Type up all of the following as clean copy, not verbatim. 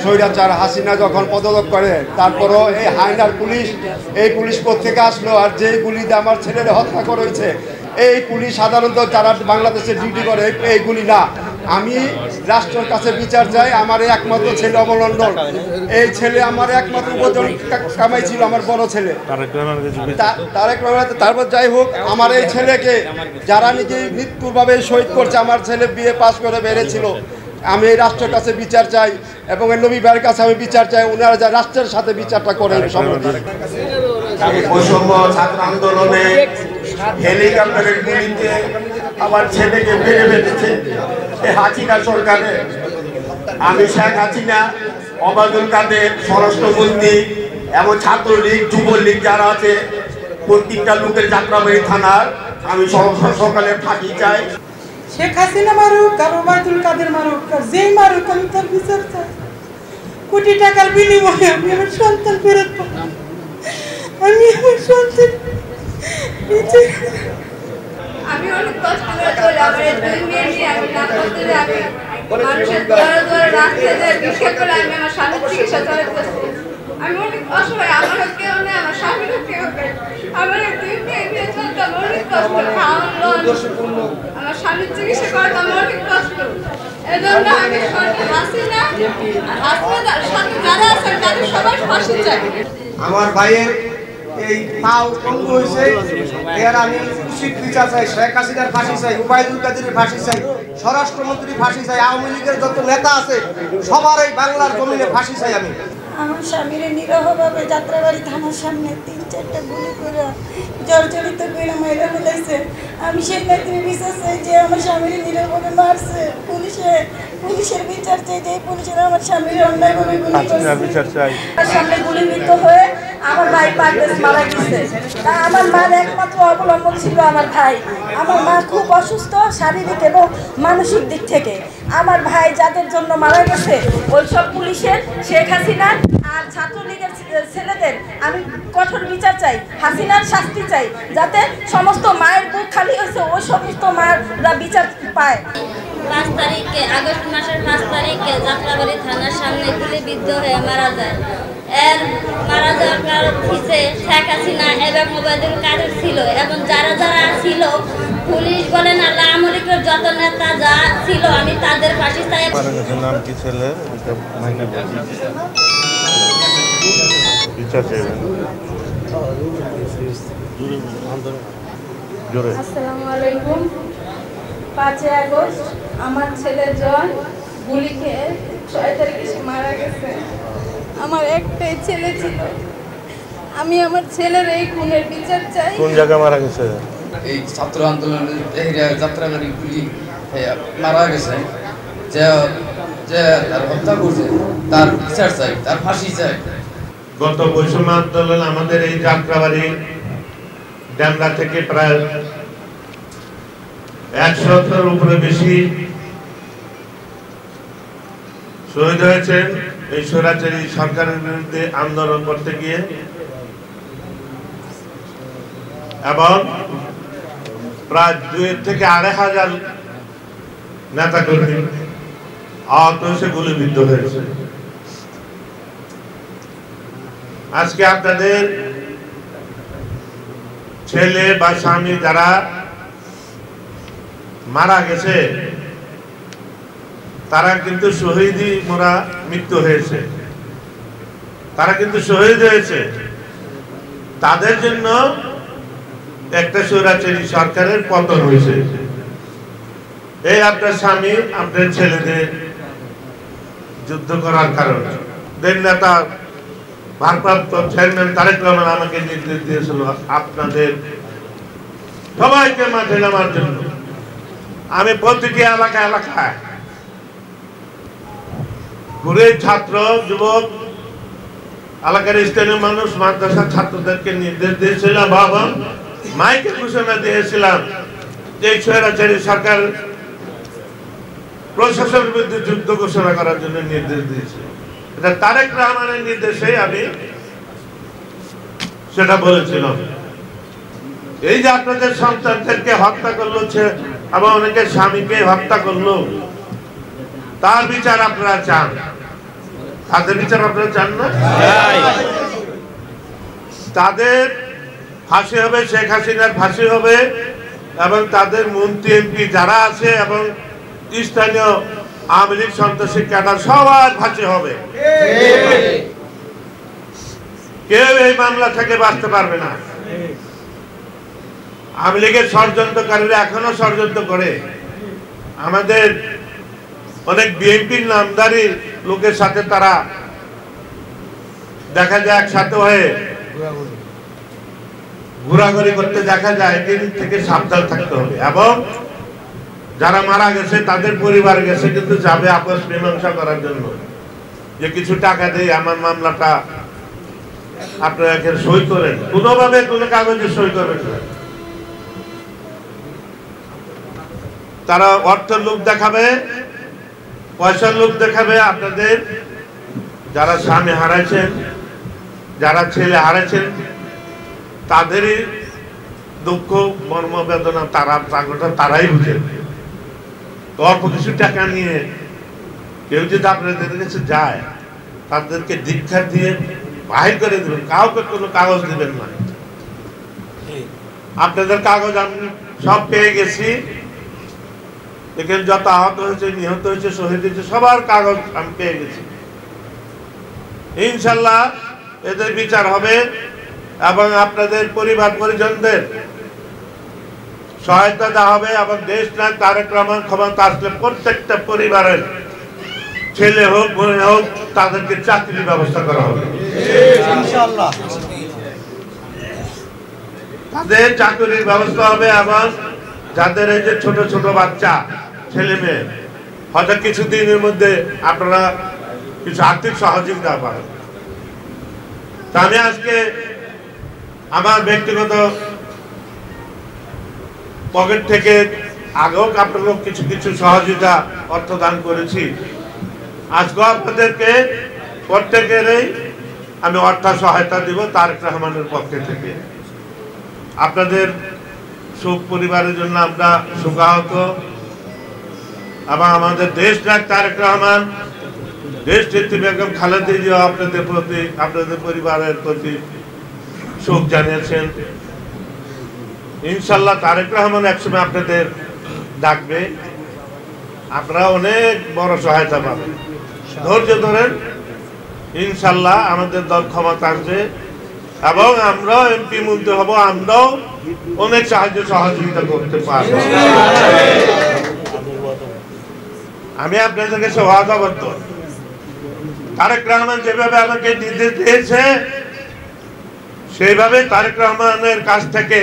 স্বৈরাচার হাসিনা যখন পদত্যাগ করে, তারপরও এই হায়নার পুলিশ, এই পুলিশ কোত্থেকে আসলো? আর যেই গুলিতে আমার ছেলের হত্যা করেছে, এই পুলিশ সাধারণত যারা বাংলাদেশে ডিউটি করে এই গুলি না। আমি রাষ্ট্রের কাছে বিচার চাই। আমার একমাত্র ছেলে অবলম্বন, এই ছেলে আমার একমাত্র উপার্জন কামাই ছিল, আমার বড় ছেলে তারেক রহমান। তারপর যাই হোক, আমার এই ছেলেকে যারা নাকি মৃত্যুভাবে শহীদ করছে, আমার ছেলে বিএ পাস করে বেড়েছিল, আমি এই রাষ্ট্রের কাছে বিচার চাই এবং নবী ভাইয়ের কাছে আমি বিচার চাই। ওনারা যা রাষ্ট্রের সাথে বিচারটা করেন। বৈষম্য ছাত্র আন্দোলনে হেলিকপ্টারের গুলিতে আমার ছেলেকে মেরে ফেলেছে এই হাসিনা সরকারে। আমি শেখ হাসিনা, ওবায়দুল কাদের, স্বরাষ্ট্রমন্ত্রী এবং ছাত্রলীগ, যুবলীগ যারা আছে, প্রত্যেকটা লোকের যাত্রাবাড়ি থানার আমি সকালে ফাঁকি চাই। শেখ হাসিনা মারুক আর ওবায়দুল কাদের মারুক, আর যেই মারুক আমি তার বিচার চাই। কোটি টাকার বিনিময়ে আমি আমার সন্তান ফেরত পাবো। আমি আমার সন্তান আমি অনেক কষ্ট করে চলে, আমার এই দুই মেয়ে নিয়ে আমি না করতে আমি মানুষের দ্বারা দ্বারা রাস্তায় যায় ভিক্ষা করে আমি আমার স্বামীর চিকিৎসা চালাতেছি। আমি অনেক অসহায়, আমারও কেউ নেই, আমার স্বামীরও কেউ নেই। আমার এই দুই মেয়ে নিয়ে চলতে আমার অনেক কষ্ট, আমার স্বামীর চিকিৎসা করাতে আমার অনেক কষ্ট। এজন্য আমি হাসিনার সাথে যারা আছেন তাদের সবাই ফাঁসি চাই। আমার ভাইয়ের এই পাও পঙ্গু হয়েছে, এর আমি উচিত বিচার চাই। শেখ হাসিনার ফাঁসি চাই, ওবায়দুল কাদেরের ফাঁসি চাই, স্বরাষ্ট্রমন্ত্রী ফাঁসি চাই, আওয়ামী লীগের যত নেতা আছে সবার এই বাংলার জমিনে ফাঁসি চাই আমি। আমার স্বামীর নিরহভাবে যাত্রাবাড়ি থানার সামনে 3-4টা গুলি করে জর্জরিত করে মেরে ফেলেছে। আমি সেই নেত্রী বিচার চাই যে আমার স্বামীর নিরহভাবে মারছে। পুলিশের বিচার চাই যে পুলিশের আমার স্বামীর অন্যায়ভাবে গুলি করছে। আমার সামনে গুলিবিদ্ধ হয়ে আমার ভাই পারভেজ মারা গেছে। তা আমার মার একমাত্র অবলম্বন ছিল আমার ভাই। আমার মা খুব অসুস্থ শারীরিক এবং মানসিক দিক থেকে। আমার ভাই যাদের জন্য মারা গেছে ওইসব পুলিশের, শেখ হাসিনা আর ছাত্রলীগের ছেলেদের আমি কঠোর বিচার চাই, হাসিনার শাস্তি চাই, যাতে সমস্ত মায়ের বুক খালি হয়েছে ওই সমস্ত মায়েরা বিচার পায়। 5 তারিখে আগস্ট মাসের 5 তারিখে যাত্রাবাড়ি থানার সামনে গুলিবিদ্ধ হয়ে মারা যায়। এর মারা যাওয়ার কারণ হচ্ছে শেখ হাসিনা এবং ওবায়দুল কাদের ছিল এবং যারা যারা ছিল পুলিশ বলেন আর আওয়ামী লীগের যত নেতা যা ছিল আমি তাদের ফাঁসি চাই। নাম কি ছেলে? আসসালামু আলাইকুম। 5 আগস্ট আমার ছেলে জয় গুলি খেয়ে 6 তারিখে সে মারা গেছে। আমার একটাই ছেলে ছিল, আমি আমার ছেলের এই খুনের বিচার চাই। কোন জায়গায় মারা গেছে? এই ছাত্র আন্দোলনের যাত্রাবাড়ি গুলি মারা গেছে, যে তার হত্যা করছে তার বিচার চাই, তার ফাঁসি চাই। গত বৈষম্য আন্দোলন আমাদের এই যাত্রাবাড়ি ড্যামরা থেকে প্রায় 100-এর উপরে বেশি শহীদ হয়েছেন এই স্বৈরাচারী সরকারের বিরুদ্ধে আন্দোলন করতে গিয়ে, এবং প্রায় 2 থেকে 2,500 নেতা কর্মী আহত হয়েছে, গুলিবিদ্ধ হয়েছে। আজকে আপনাদের ছেলে বা স্বামী যারা মারা গেছে তারা কিন্তু শহীদই মোরা মৃত্যু হয়েছে, তারা কিন্তু শহীদ হয়েছে। তাদের জন্য একটা স্বৈরাচারী সরকারের পতন হয়েছে। এই আপনার স্বামী আপনার ছেলেদের যুদ্ধ করার কারণে দেন নেতা ভারপ্রাপ্ত চেয়ারম্যান তারেক রহমান আমাকে নির্দেশ দিয়েছিল আপনাদের সবাইকে মাঠে নামার জন্য। আমি প্রতিটি এলাকায় ঘুরে ছাত্র, যুবক, এলাকার স্থানীয় মানুষ, মাদ্রাসার ছাত্রদেরকে নির্দেশ দিয়েছিলাম এবং মাইকে ঘোষণা দিয়েছিলাম যে স্বৈরাচারী সরকার প্রশাসনের বিরুদ্ধে যুদ্ধ ঘোষণা করার জন্য নির্দেশ দিয়েছে। এটা তারেক রহমানের নির্দেশে আমি সেটা বলেছিলাম। এই যে আপনাদের সন্তানদেরকে হত্যা করলো এবং অনেকে স্বামীকে হত্যা করলো, তার বিচার আপনারা চান। তাদের বিচার আপনারা চান না? তাদের ফাঁসি হবে, শেখ হাসিনার ফাঁসি হবে, এবং তাদের মন্ত্রী এমপি যারা আছে এবং স্থানীয় আওয়ামী লীগ সন্ত্রাসী ক্যাডার সবার ফাঁসি হবে। কেউ এই মামলা থেকে বাঁচতে পারবে না। আওয়ামী লীগের ষড়যন্ত্রকারীরা এখনো ষড়যন্ত্র করে। আমাদের অনেক বিএনপির নামধারী লোকের সাথে তারা দেখা যায় একসাথে হয়ে ঘোরাঘুরি করতে দেখা যায়। এদিক থেকে সাবধান থাকতে হবে। এবং যারা মারা গেছে তাদের পরিবার গেছে কিন্তু যাবে আপস মীমাংসা করার জন্য, যে কিছু টাকা দিয়ে আমার মামলাটা আপনারা এখানে সই করেন। কোনোভাবে কোনো কাগজে সই করবেন না। তারা অর্থের লোক দেখাবে, পয়সার লোক দেখাবে। আপনাদের যারা স্বামী হারাইছেন, যারা ছেলে হারাইছেন, তাদেরই দুঃখ মর্ম বেদনা তারাই বুঝে। অল্প কিছু টাকা নিয়ে কেউ যদি আপনাদের কাছে যায়, তাদেরকে দীক্ষা দিয়ে বাহির করে দেবেন। কাউকে কোনো কাগজ দেবেন না। আপনাদের কাগজ আমি সব পেয়ে গেছি। এখানে যত আহত হয়েছে, নিহত হয়েছে, শহীদ হয়েছে, সবার কাগজ আমি পেয়ে গেছি। ইনশাল্লাহ এদের বিচার হবে এবং আপনাদের পরিবার পরিজনদের সহায়তা দেওয়া হবে। এবং দেশ নায়ক তারেক রহমান ক্ষমতা আসলে প্রত্যেকটা পরিবারের ছেলে হোক মেয়ে হোক তাদেরকে চাকরির ব্যবস্থা করা হবে। তাদের চাকরির ব্যবস্থা হবে। এবং যাদের এই যে ছোট ছোট বাচ্চা ছেলে মেয়ে, হয়তো কিছুদিনের মধ্যে আপনারা কিছু আর্থিক সহযোগিতা পাবেন। তা আমি আজকে আমার ব্যক্তিগত পকেট থেকে আগেও আপনাদের কিছু কিছু সহযোগিতা অর্থ দান করেছি। আজকে আপনাদেরকে প্রত্যেকেরই আমি অর্থ সহায়তা দিব তারেক রহমানের পক্ষে থেকে। আপনাদের সুখ পরিবারের জন্য আমরা সুখাহত। এবং আমাদের দেশ নায়ক তারেক রহমান, দেশ নেত্রী বেগম খালেদা জিয়া আপনাদের প্রতি, আপনাদের পরিবারের প্রতি শোক জানিয়েছেন। ইনশাল্লাহ তারেক রহমান একসময় আপনাদের ডাকবে, আপনারা অনেক বড় সহায়তা পাবেন। ধৈর্য ধরেন, ইনশাল্লাহ আমাদের দল ক্ষমতা আসবে এবং আমরাও এমপি মন্ত্রী হব, আমরাও অনেক সাহায্য সহযোগিতা করতে পারব। আমি আপনাদের কাছে ওয়াদাবদ্ধ, তারেক রহমান যেভাবে আমাকে নির্দেশ দিয়েছে সেইভাবে তারেক রহমানের কাছ থেকে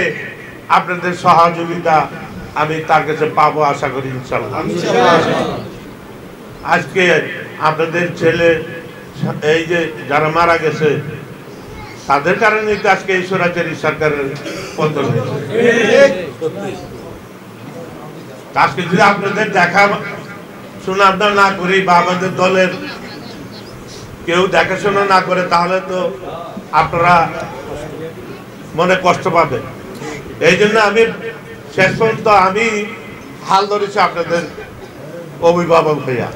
আপনাদের সহযোগিতা আমি তার কাছে পাবো আশা করি ইনশাআল্লাহ। আজকে আপনাদের ছেলে এই যে যারা মারা গেছে তাদের কারণে তো আজকে এই স্বৈরাচারী সরকারের পতন হয়েছে। আজকে যদি আপনাদের দেখা শোনা আপনারা না করি বা আমাদের দলের কেউ দেখাশোনা না করে, তাহলে তো আপনারা মনে কষ্ট পাবেন। এই জন্য আমি শেষ পর্যন্ত আমি হাল ধরেছি আপনাদের অভিভাবক হইয়া।